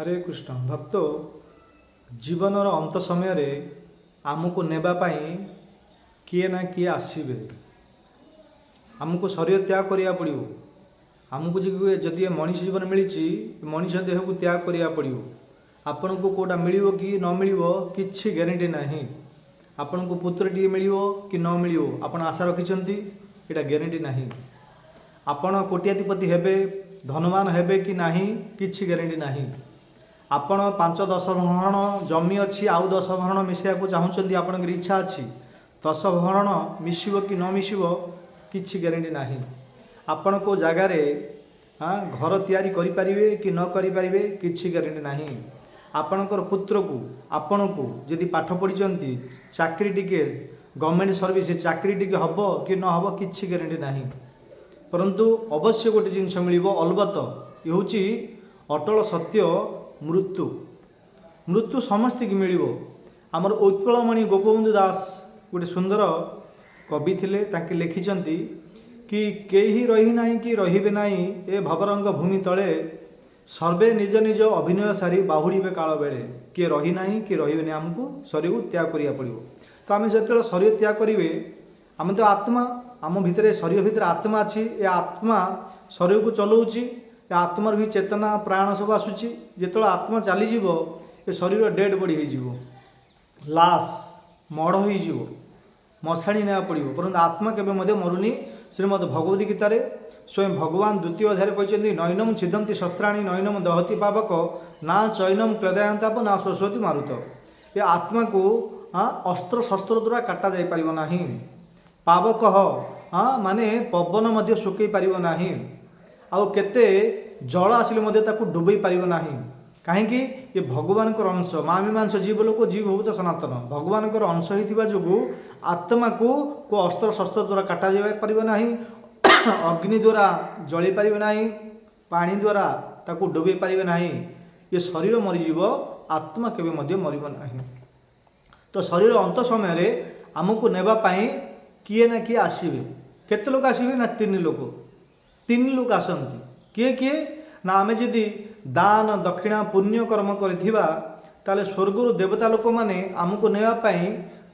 हरे कृष्ण भक्त जीवनर अंत समय आमको नेबाई किए ना किए आसबे आमको शरीर त्याग करिया पड़ो। आमको जदि मनीष जीवन मिली मनीष देह को त्याग करिया पड़ो। आपण को कोटा मिलियो कि न मिलियो किछि ग्यारंटी नहीं। आपण को पुत्र टी मिलियो कि न मिलियो आपण आशा रखिछंती एटा ग्यारंटी नहीं। आपण कोट्याधिपति हेबे धनवान हेबे कि नहीं किछि ग्यारंटी नहीं। आपण 5-10 भरण जमी अच्छी आउ 10 भरण मिसैया को चाहूँगी आपंकर इच्छा अच्छी 10 भरण मिसिब कि न मिसिब किछि ग्यारंटी नहीं। आपण को जगार घर तैयारी करें कि न करें किछि ग्यारंटी नहीं। आपणकर पुत्र को आपण को जदि पाठ पढ़ी चाकरी टिके गवर्नमेंट सर्विस चाकरी टिके हम कि न हम किछि ग्यारंटी नहीं। परंतु अवश्य गोटे जिनस मिल अलबत ये हूँ अटल सत्य मृत्यु मृत्यु समस्त की मिल। आमर उत्कलमणि गोपबंधु दास गोटे सुंदर कवि थिले ताके लिखिछंती कि केही रही नाही कि रहिबे नाही ए भवरंग भूमि तले सर्वे निज निज अभिनय सारी बाहुड़े काल बेले किए रही नाही कि रहिबे नहीं। आमको शरीर को त्याग करिया पड़िबो। तो आम जो शरीर त्याग करेंगे आम तो आत्मा आम भितर शरीर भितर आत्मा अच्छी ए आत्मा शरीर को चलाऊँगी आत्मार भी चेतना प्राण सब आसूँ जो आत्मा चलीज ये शरीर डेड बॉडी हो लाश मड़ हो मशाणी ना पड़ो। परंतु आत्मा केवे मरुनी। श्रीमद भगवती गीतार स्वयं भगवान द्वितीय अध्याय कहते नैनम छिदंती शस्त्राणी नैनम दहती पावक ना चैनम क्लदायंताप ना शोषती मारुत। ये आत्मा को अस्त्र शस्त्र द्वारा काटा जाई परिबो नाही। पावक माने पवन मध्य सुकई पारिबो नाही। आउ केते जल आसिले मध्य ताकू डुबई पारिबो नाही। कहीं ये भगवान अंश मामीमांस जीव लोक जीव भूत सनातन भगवान अंश होता जो आत्मा को अस्त्र शस्त्र द्वारा काटा जा पार नहीं। अग्नि द्वारा जली पार नहीं। पानी द्वारा ताकू डुबई पारे नहीं। ये शरीर मरीज आत्मा केवे मरब नहीं। तो शरीर अंत समय आमको नेबाई किए ना किए आसबे। केते लोक आसबे ना 3 लोक आसती। किए किए ना आमे जदि दान दक्षिणा पुण्य कर्म करिथिबा ताले स्वर्गर देवता लोक माने आमको नेबाई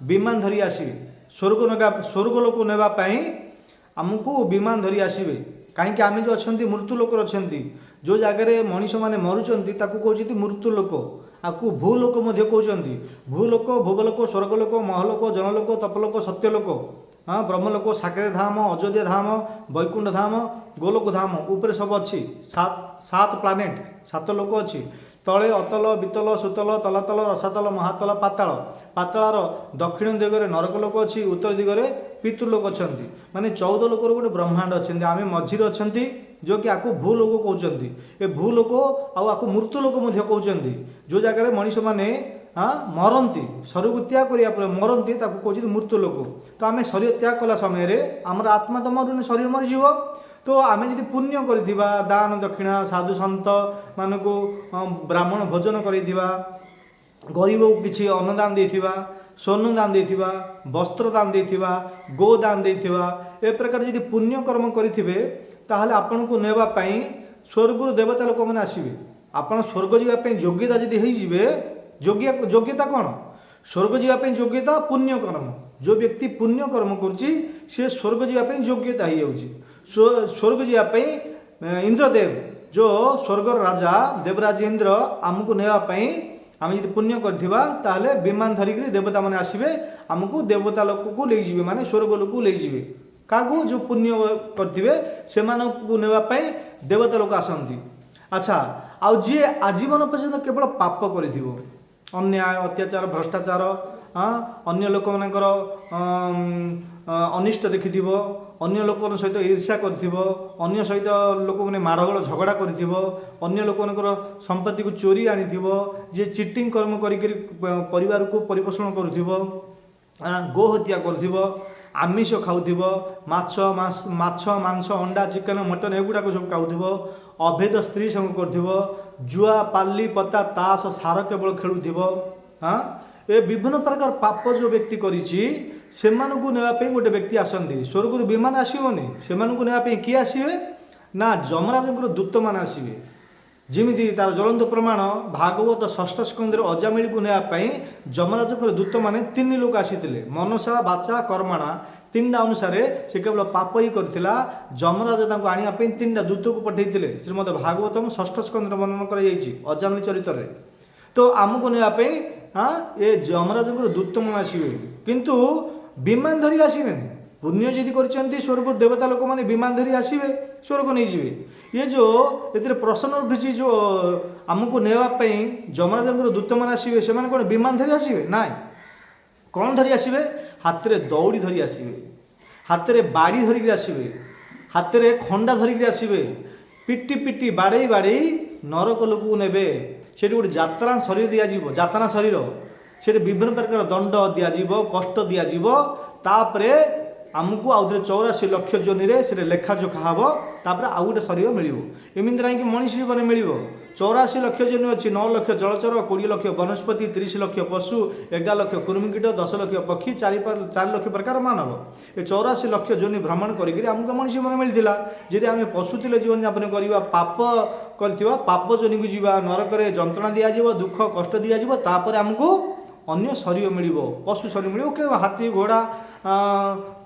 विमान धरी आसबे। स्वर्ग लोक नेबाई आमको विमान धरी आसबे। कहीं आम जो अच्छा मृत्यु लोक अच्छा जो जगार मनीष मैंने मरुंच कहते मृत्यु लोक आपको भूलोक कहते भूलोक भुवलोक स्वर्गलोक महलोक जनलोक तपलोक सत्यलोक ब्रह्मलोक साकेत धाम अयोध्या धाम वैकुंठ धाम गोलोक धाम ऊपर सब अच्छी 7 प्लानेट 7 लोक अच्छी तले अतल वितल सुतल तलातल रसातल महातल पाताल पातालार दक्षिण दिगरे नरक लोक अच्छी उत्तर दिगरे पितृलोक अच्छा माने 14 लोक गोटे ब्रह्मांड अच्छा आम मझीरे अच्छा जो कि आपको भूलोक कहते ये भूलोक आपको मृत्युलोक कहते जो जगह मनीष मैंने मरती शरीर को त्याग करा मरती कहते मृत्युलोक। तो आम शरीर त्याग कला समय आमर आत्मा तो मरुनी शरीर मरीज। तो आम जब पुण्य करिथिबा दान दक्षिणा साधु सन्त मान को ब्राह्मण भोजन करिथिबा गरीब को किसी अन्नदान देथिबा स्वर्ण दान देथिबा वस्त्र दान देथिबा गो दान देथिबा ए प्रकार जब पुण्य कर्म करिथिबे ताहले आपन को नेबा पई स्वर्ग देवता लोक माने आसीबे। आपन स्वर्ग जीवा पई योग्यता जदि हेई जिवे योग्यता कौन स्वर्ग जीवा पई योग्यता पुण्य कर्म। जो व्यक्ति पुण्य कर्म करुच्ची सी स्वर्ग जीवा पई योग्यता हो जाउची। स्वर्ग जीवाई इंद्रदेव जो स्वर्गर राजा देवराज इंद्र आमको नेबाई आम जब पुण्य करथिबा ताहले विमान धरिक देवता माने आसबे आमको देवता लोक को ले जिवे माने स्वर्ग लोक को ले जिवे। कागु जो पुण्य करथिबे से मानकु नेबाई देवता लोक आसंती। अच्छा आउ जी आजीवन पर्यंत केवल पाप करिथिबो अन्याय अत्याचार भ्रष्टाचार अन्य लोक मानकर अनिष्ट देखिथिबो अन्य लोक सहित ईर्ष्या करिथिबो अन्य सहित लोक मैंने माड़गोल झगड़ा करिथिबो अन्य लोकनकर संपत्ति को चोरी आनिथिबो जे चिटिंग कर्म करिक परिवार को परिपोषण करुथिबो गो हत्या करुथिबो आमिष खाउथिबो माछ मांस अंडा चिकन मटन एगुड़ा सब खाउथिबो अभेद स्त्री संग करुथिबो जुआ पाली पत्ता तास सार केवल खेलुथिबो ए विभिन्न प्रकार पाप जो व्यक्ति करिछि सेमानकु नेबाई गोटे व्यक्ति आसती। स्वर्ग विमान आसबनी से नेबाई किए आसबे ना जमराज दूत मान आसबे ଯେମିତି ତାର ଜ୍ୱଳନ୍ତ ପ୍ରମାଣ ଭାଗବତ ଷଷ୍ଠ ସ୍କନ୍ଧରେ ଅଜାମିଳକୁ ନେବା ପାଇଁ ଯମରାଜଙ୍କର ଦୂତମାନେ 3 ଲୋକ ଆସିଥିଲେ। ମନସା ବାଚା କର୍ମଣା 3ଟା ଅନୁସାରେ ସେ କେବଳ ପାପ ହିଁ କରିଥିଲା। ଯମରାଜ ତାଙ୍କୁ ଆଣିବା ପାଇଁ 3ଟା ଦୂତକୁ ପଠାଇଥିଲେ। ଶ୍ରୀମଦ ଭାଗବତମ ଷଷ୍ଠ ସ୍କନ୍ଧରେ ବର୍ଣ୍ଣନା କରାଯାଇଛି ଅଜାମିଳ ଚରିତ୍ରରେ। ତ ଆମକୁ ନେବା ପାଇଁ ଏ ଯମରାଜଙ୍କର ଦୂତମାନେ ଆସିବେ, କିନ୍ତୁ ବିମାନ ଧରି ଆସିବେନି। ପୁଣ୍ୟ ଯଦି କରିଛନ୍ତି ସ୍ୱର୍ଗ ଦେବତା ଲୋକମାନେ ବିମାନ ଧରି ଆସିବେ, ସ୍ୱର୍ଗ ନେଇଯିବେ। ये जो एतिर प्रश्न उठुची जो आमको नेवा पई जमराजंकर दूतमान आसीबे से माने कोन विमान धरि आसीबे ना कोन धरि आसीबे हाथ रे दौड़ी धरि आसीबे हाथ रे बाड़ी धरि आसीबे हाथ रे खंडा धरि आसीबे पिटी पिटी बाड़े बाड़े नरक लोक नेबे सेठी गोटे यात्रा शरीर दिया जीवो यातना शरीर सेठी विभिन्न प्रकार दंड दिया जीवो कष्ट दिया जीवो तापरे आमको आउे 84 लक्ष जोनि से लेखाजोखा हम तापर आउ गोटे शरीर मिल एमती ना कि मनीष जीवन मिल 84 लक्ष जोनि अच्छी 9 लक्ष जलचर 20 लक्ष वनस्पति 30 लक्ष पशु 11 लक्ष कुर्मिकीट 10 लक्ष पक्षी 4 लक्ष प्रकार मानव ये 84 लक्ष जोनि भ्रमण करके आमको मनीष जीवन मिलता जदि आम पशु थे जीवन यापन करवा पाप कर पाप जोनि को जीवा नरक जंत्रणा दिज्व दुख कष्ट दिज्व तापर आमको अन्य शरीर मिल पशु शरीर मिल के हाथी घोड़ा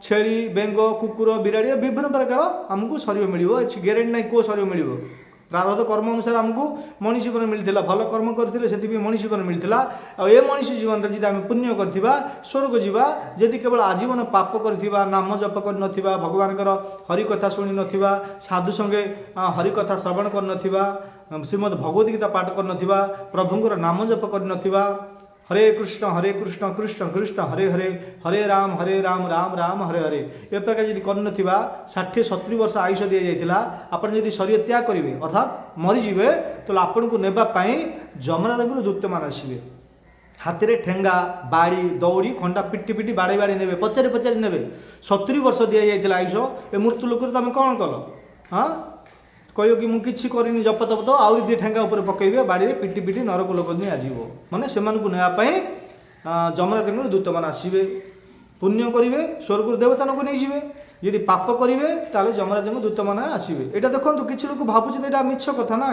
छेली बेंग कुकुर बिराड़ी विभिन्न प्रकार आमको शरीर मिल ग्यारेंटी ना कौ शरीर मिल प्रारब्ध कर्म अनुसार आमको मनीष जीवन मिलता भल कर्म करते से मनीष जीवन मिलता ए मनीष जीवन जी आम पुण्य करवा स्वर्ग जावा जदि केवल आजीवन पाप करथिबा नाम जप कर नथिबा भगवान हरिकथा शुणी नथिबा साधु संगे हरिकथा श्रवण कर नथिबा श्रीमद भगवद गीता पाठ कर नथिबा प्रभुंकर नाम जप कर नथिबा हरे कृष्ण कृष्ण कृष्ण हरे हरे हरे राम राम राम हरे हरे ए प्रकार जब कर 60-70 वर्ष आयुष दी जाता आपड़ जब शरीर त्याग करेंगे अर्थात मरीजे तो आपन को नेबाई जमराजंकर दूत मान आसवे हाथ में ठेंगा बाड़ी दौड़ी खंडा पिटी पिटी बाड़े बाड़े ने पचारि पचारि ने 70 वर्ष दी जाता आयुष ए मृत्यु लोक तुम कौन कल हाँ कह कि मुझे करनी जप तप तो आउरी 2 ठेंगा ऊपर पकड़े बाड़ी में पिटी पिटी नरक लोक नहीं आजीव माने से नापी जमराजंकर दूत मान आसवे पुण्य करेंगे स्वर्ग देवता को नहीं जाए यदि पाप करेंगे ताले जमराजंकर दूत मान आसवे यहाँ देखो किसी लोग भावुँ मिछ कथा ना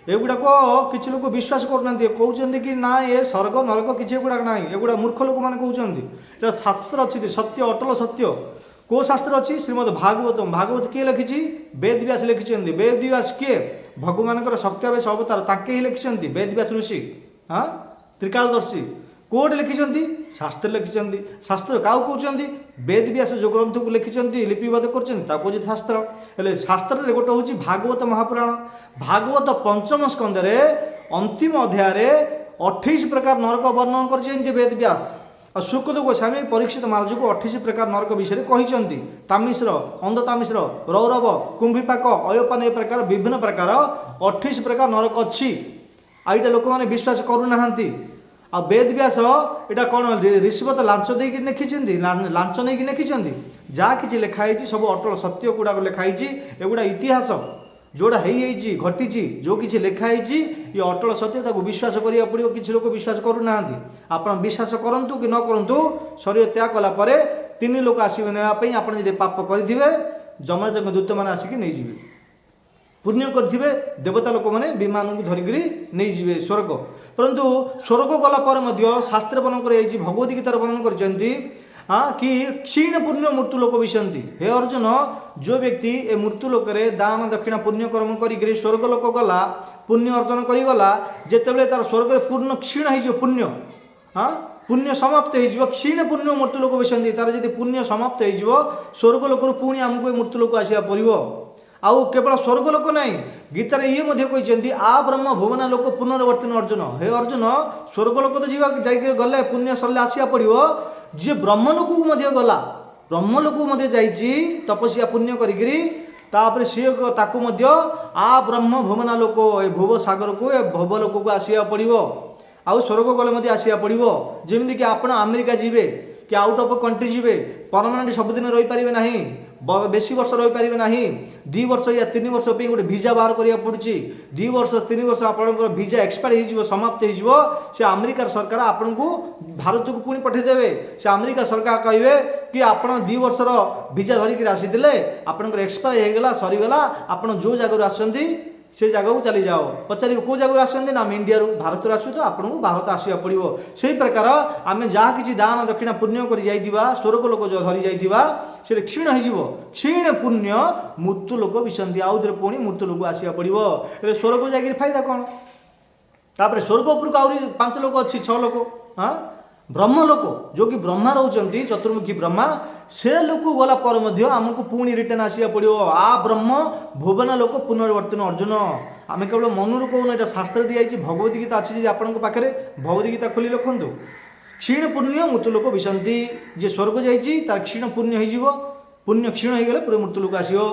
एगुड़ाक किसी लोग विश्वास करना कहते कि ना ये स्वर्ग नरक किसी गुड़ाक ना एगुड़ा मूर्ख लोक मैंने कहते शास्त्र अच्छी सत्य अटल सत्य को शास्त्र अच्छी श्रीमद भागवतम भागवत किए लिखी वेद व्यास लिखिं वेद व्यास किए भगवान सत्यावेश अवतार ताके ही लिखिं वेद व्यास ऋषि हाँ त्रिकालदर्शी कोटे लिखिं शास्त्र लिखिं शास्त्र क्या कहते वेद व्यास जो ग्रंथ को लिखिं लिपिबद्ध कर शास्त्र हेले शास्त्र गोटे हूँ भागवत महापुराण भागवत पंचम स्कंदे अंतिम अध्याय 28 प्रकार नरक वर्णन कर वेद व्यास और सुखद गोस्वामी परीक्षित महाराज को 28 प्रकार नरक विषय कहते तामिश्र अंधतामिश्र रौरव कुंभीपाक अयपान ए प्रकार विभिन्न प्रकार 28 प्रकार नरक अच्छी आईटा लोक मैंने विश्वास करूना आ वेद व्यास यहाँ कौन ऋषिवत लांच देकी लिखिं लांच नहीं लिखिं जहाँ कि लिखाई सब अटल सत्य गुड़ाक लिखाई एगुड़ा इतिहास जोड़ा घटी जो किसी लिखाई ये अटल सत्य विश्वास करा पड़ो किसी लोग विश्वास करूना आप विश्वास करूँ कि न करूँ शरीर त्याग कलापर 3 लोक आसवे नापी आप पाप करेंगे जमराजंकर दूत मैंने आसिक नहीं पुण्य करेंगे देवता लोक मैंने विमान को धरिक नहीं जाए स्वर्ग परंतु स्वर्ग गलापर शास्त्र वर्णन कर भगवद गीतार वर्णन कर कि क्षीण पुण्य मृत्यु लोक विशंति हे अर्जुन जो व्यक्ति ए मृत्यु लोक दान दक्षिणा पुण्य कर्म कर स्वर्ग लोक गला पुण्य अर्जन करगला जितेबाला तार स्वर्ग पूर्ण क्षीण हो पुण्य हाँ पुण्य समाप्त हो क्षीण पुण्य मृत्यु लोक विशंति तार जब पुण्य समाप्त हो स्वर्ग लोक पुणी आमको मृत्यु लोक आसा पड़ो आउ केवल स्वर्ग लोक ना गीतार ये कहते आ ब्रह्म भुवना लोक पुनर्वर्तन अर्जुन हे अर्जुन स्वर्ग लोक तो जा गले पुण्य सरले आसिया पड़ो जी ब्रह्मलोक को गला ब्रह्मलोक जाइए तपस्या पुण्य करी सी आ ब्रह्म भुवना लोक ए भुव सागर को ए भवलोक को आसिया पड़ो आउ स्वर्ग गले आसिया पड़ो जमीक कि आप अमेरिका जीवे कि आउट ऑफ कंट्री जीवे परमानेंट सबुदिन रही पारे ना बेसी वर्ष रही पारे ना 2 वर्ष या 3 वर्ष गोटे वीजा बाहर करा पड़ी 2 वर्ष 3 वर्ष आपंकर वीजा एक्सपायर हो समाप्त हो से अमेरिका सरकार आपन को भारत को पुणी पठेदेवे से अमेरिका सरकार कहे कि आप 2 वर्षर वीजा धरिक आसी आपंकर एक्सपायर होगला सरीगला आप जो जगह आसती से जगह को चली जाओ पचार कौ जगह आसते ना आम इंडिया भारत आसू तो आपको भारत आसवा पड़ो से प्रकार आम जहाँ किसी दान दक्षिणा पुण्य कर स्वर्ग लोक जो धरी जाइथिबा से क्षीण हो क्षीण पुण्य मृत्यु लोक विसंति आउ थे पुणी मृत्यु लोक आसवा पड़ो ए स्वर्ग जाकर फायदा कौन तापर स्वर्ग उपरको आहरी 5 लोक अच्छी 6 लोक हाँ ब्रह्म लोक जो कि ब्रह्मा रोचंती चतुर्मुखी ब्रह्मा से लोक गला पर मध्य आमको पुणी रिटर्न आसिया पड़ो आ ब्रह्म भुवन लोक पुनर्वर्तन अर्जुन आम केवल मनरू कहून यहाँ शास्त्र दिखाई भगवत गीता अच्छी आपण पाखे भगवत गीता खोली लिखु क्षीण पुण्य मृत्यु लोक विसंति जी स्वर्ग जाइए तार क्षीण पुण्य हो पुण्य क्षीण हो गले पूरे मृत्यु लोक आसो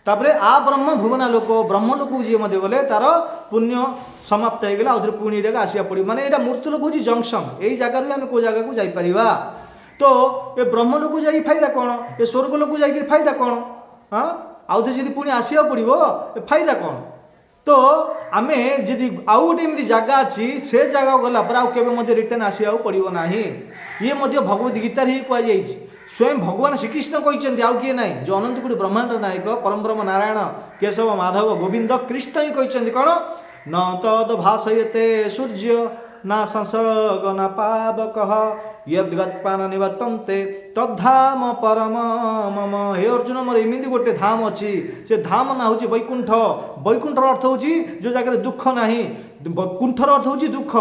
तापर आ ब्रह्म भुवन लोक ब्रह्म लोक जी गले तार पुण्य समाप्त हो गला आउे पुणी ये आसवा पड़ो माने यहाँ मृत्यु लोक हूँ जंक्शन यही जगार आम कौ जगह को जापर तो ये ब्रह्म लोक जा फायदा कौन ये स्वर्ग लोक जा फायदा कौन हाँ आउ थे पुणी आसवा पड़ो फायदा कौन तो आम जी आउ गोटे एमती जगह अच्छी से जगह गला पर आउ के रिटर्न आसवा पड़ो ना ये भगवत गीतार ही कहुई स्वयं भगवान श्रीकृष्ण कहते आउ किए ना जो अनंत कोटि ब्रह्मांड नायक परम ब्रह्म नारायण केशव माधव गोविंद कृष्ण ही कहते कौन न तद भाषयते सूर्य ना संसर्ग न पावक यद्गत्पान निवर्तन्ते तद्धाम परम मम हे अर्जुन मोर एमती गोटे धाम अच्छी से धाम ना हूँ वैकुंठ वैकुंठर अर्थ हूँ जो जगह दुख ना कुंठर अर्थ हूँ दुख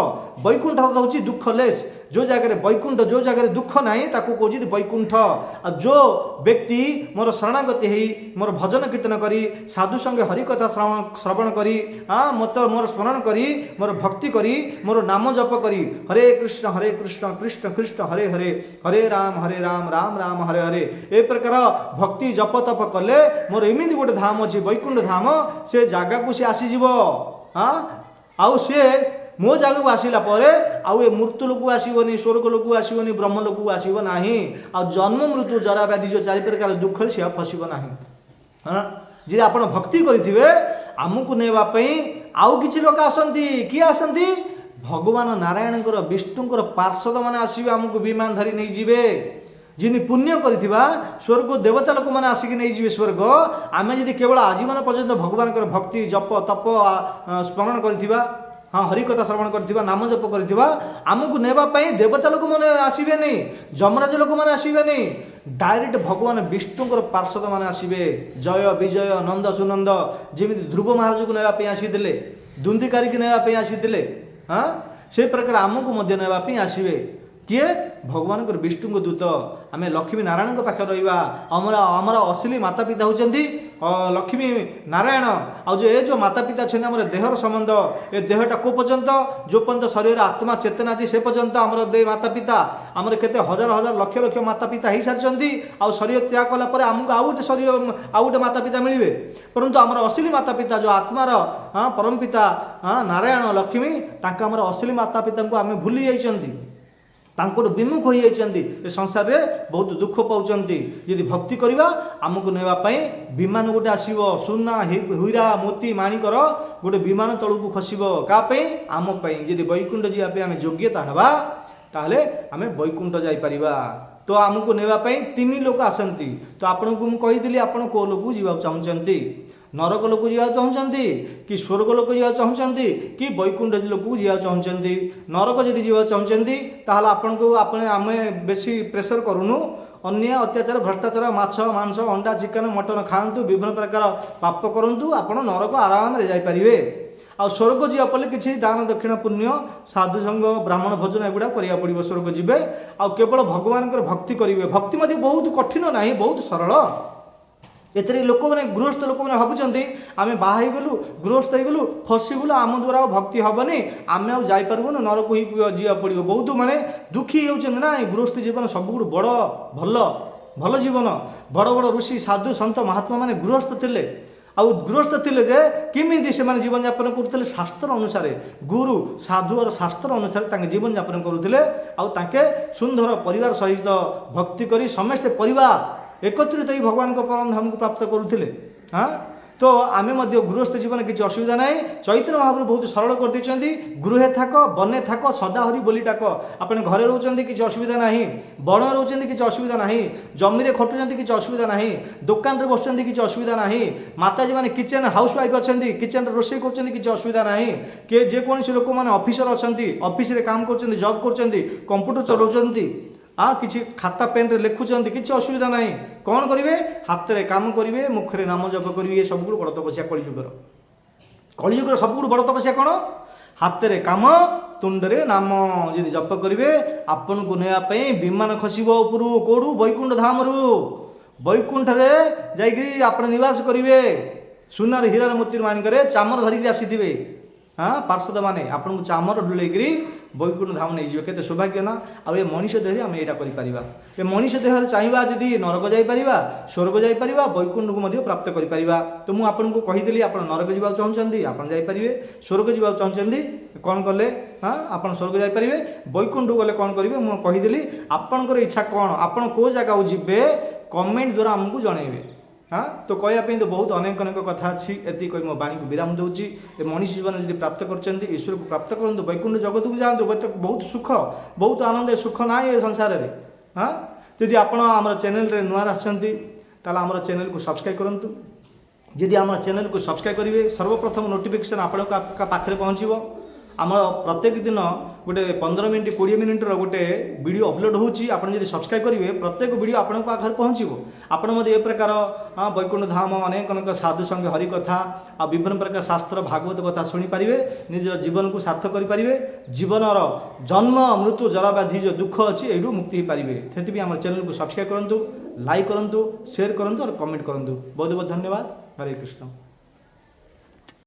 वैकुंठ अर्थ हूँ दुखलेस जो जगह वैकुंठ जो जगह दुख ना ताकू कौच वैकुंठ आ जो व्यक्ति मोर शरणागति हो मोर भजन कीर्तन करी साधु संगे हरिकथा श्रवण करी मत मोर स्मरण करी मोर भक्ति करी मोर नाम जप करी हरे कृष्ण कृष्ण कृष्ण हरे हरे हरे राम राम राम हरे हरे ए प्रकार भक्ति जप तप कले मोर एमती गोटे धाम अच्छी वैकुंठ धाम से जगह को सी आसीज हाँ आउ सी मो जगह को आसला आउ ए मृत्यु लोक आसोनी स्वर्ग लोक आसोनी ब्रह्म लोक आसो ना आ जन्म मृत्यु जरा व्याधि जो 4 प्रकार दुख सी फसब ना हाँ जी आप भक्ति करेंगे आमको नापी आउ कि लोक आसती किए आसती भगवान नारायण विष्णुकर पार्षद मैंने आसवे आमको विमान धरी नहीं जीवे जिन पुण्य करथिबा स्वर्ग देवता लोक मैंने आसिक नहीं जीवे स्वर्ग आम जी केवल आजीवन पर्यंत भगवान भक्ति जप तप स्मरण करथिबा हाँ हरिकथा श्रवण करथिबा नाम जप करथिबा आमको नेबापी देवता लोक मैंने आसवे नहीं जमराज लोक मैंने आसवे नहीं डायरेक्ट भगवान विष्णुकर पार्षद मैंने आसवे जय विजय नंद सुनंद जमी ध्रुव महाराज को नापी आसीते दुंदीकारी की नापी आसीते हाँ से प्रकार आमको नापी आसवे किए भगवान विष्णु दूत आम लक्ष्मी नारायण पाखे रहा आमर असली माता पिता होती लक्ष्मी नारायण आ जो माता पिता अच्छे आम देहर संबंध ए देहटा को पर्यंत जो पर्यंत शरीर आत्मा चेतना अच्छी से पर्यंत आमर दे माता पिता आमर केते हजार हजार लक्ष लक्ष माता पिता हो सारी आ शरीर त्याग कलापर आमको आउ गोटे शरीर आउ गोटे माता पिता मिले परंतु आमर असली माता पिता जो आत्मार परम पिता नारायण लक्ष्मी आमर असली माता पिता को आम भूली जाइछंती तांकोट विमुख हो जाइछंती संसार में बहुत दुख पाँच यदि भक्ति करवा आमको नापी विमान गोटे आसो सुना हीरा मोती माणिकर गोटे विमान तलू को खसब कापाई आमपाई जदि वैकुंठ जावाई आम योग्यता हवा ताहले आम वैकुंठ जापर तो आमको नापी 3 लोक आसती तो आपन को मुझे आपड़ कौ लोक जावा चाहते नरक लोक जा चाहते कि स्वर्ग लोक जा चाहते कि वैकुंठ लोक जा चाहते नरक जदि जा चाहते ताहले आपन को आम बेसी प्रेसर करूनु अन्य अत्याचार भ्रष्टाचार माछ मांस अंडा चिकन मटन खातु विभिन्न प्रकार पाप करूँ आप नरक आराम से जापरें आ स्वर्ग जी पड़े किसी दान दक्षिण पुण्य साधु संग ब्राह्मण भोजन एगुड़ा करा पड़ो स्वर्ग जी आ केवल भगवान भक्ति करेंगे भक्ति मध्य बहुत कठिन ना बहुत सरल एते लोक मैंने गृहस्थ लोक मैंने भावुं आम बाहगलु गृहस्थ होगलु फसीगलु आम द्वारा भक्ति हेनी आम आईपारूँ नरक ही जा पड़ो बहुत माने दुखी होती ना गृहस्थ जीवन सबुठ बड़ भल भल जीवन बड़ बड़ ऋषि साधु सन्त महात्मा मैंने गृहस्थ थे आउ गृहस्थ थे जे किमिति से जीवन यापन करते शास्त्र अनुसार गुरु साधु और शास्त्र अनुसार जीवन यापन करुले आके सुंदर परिवार सहित भक्ति करी समस्ते परिवार एकत्रित ही भगवान को परम धाम को प्राप्त करुले हाँ तो आमे मध्य गृहस्थ जीवन किसी असुविधा ना चैतन्य महाप्रभु बहुत सरल कर देछंती गृहे थाक बने थाक सदाहरी बोली डाक आपण घरे रोचंती किसी असुविधा ना बण रोचंती किसी असुविधा ना जमी रे खटुचंती किसी असुविधा ना दुकान रे बसचंती किसी असुविधा ना माताजी माने किचन हाउस वाइफ अछंती किचन रे रोषे करचंती किसी असुविधा ना के जे कोनसी लोक माने ऑफिसर अछंती ऑफिस रे काम करचंती जॉब करचंती कंप्यूटर चलाउचंती किसी खाता पेन रे लिखुचंती किसी असुविधा ना कौन करेंगे हाथ रे काम करेंगे मुखरे नाम जप करेंगे ये सब बड़ तपस्या कलिजुगर सब बड़ तपस्या कौन हाथ रे काम तुंडरे नाम जदि जप करेंगे आपन को नापी विमान खसब उपरू कौड़ू वैकुंठ धाम वैकुंठ रे जाइए आप निवास करेंगे सुनार हीरार मोती मानिक चामर धरिक आसी हाँ पार्षद मैंने आपन को चामर डुलेकरी वैकुंठ धाम नहीं जीवे केते सौभाग्य ना आ ये मनुष्य देह आम यहाँ कर मनुष्य देह चाहिए जदि नरक जापर स्वर्ग जापर वैकुंठ को प्राप्त कर तो मुझे आपको कहीदेली आप नरक जावाक चाहते आप जापरेंगे स्वर्ग जावाक चाहते कौन कले हाँ आप स्वर्ग जापर वैकुंठ गले कौन करेंगे मुझे कहीदेली आपणकर इच्छा कौन आपड़ कौ जगह जी कमेंट द्वारा आमको जनइबे हाँ तो कहवाई तो बहुत अनेक अनेक कथा अच्छी एति कही मो बाणी को विराम दूची मनुष्य जीवन जब प्राप्त कर ईश्वर को प्राप्त करूँ वैकुंठ जगत को जातु बहुत सुख बहुत आनंद सुख ना ये संसार में हाँ जदि आप चैनल नुआ आसती आम चैनल को सब्सक्राइब करूँ जदि आम चैनल को सब्सक्राइब करेंगे सर्वप्रथम नोटिफिकेशन आपण पाखे पहुँचो आम प्रत्येक दिन गोटे 15 मिनट 20 मिनट गोटे वीडियो अपलोड होची आपण जदि सब्सक्राइब करेंगे प्रत्येक वीडियो आपण पाखे पहुँचो आपण ए प्रकार वैकुंठ धाम अनेक अनेक साधु संग हरि कथा आ विभिन्न प्रकार शास्त्र भागवत कथा शुणिपारे निज जीवन को सार्थक करेंगे जीवनर जन्म मृत्यु जराव्याधि जो दुख अच्छी यू मुक्ति हो पारे से आम चैनल को सब्सक्राइब करूँ लाइक करूँ शेयर करूँ और कमेंट करूँ बहुत बहुत धन्यवाद हरे कृष्ण।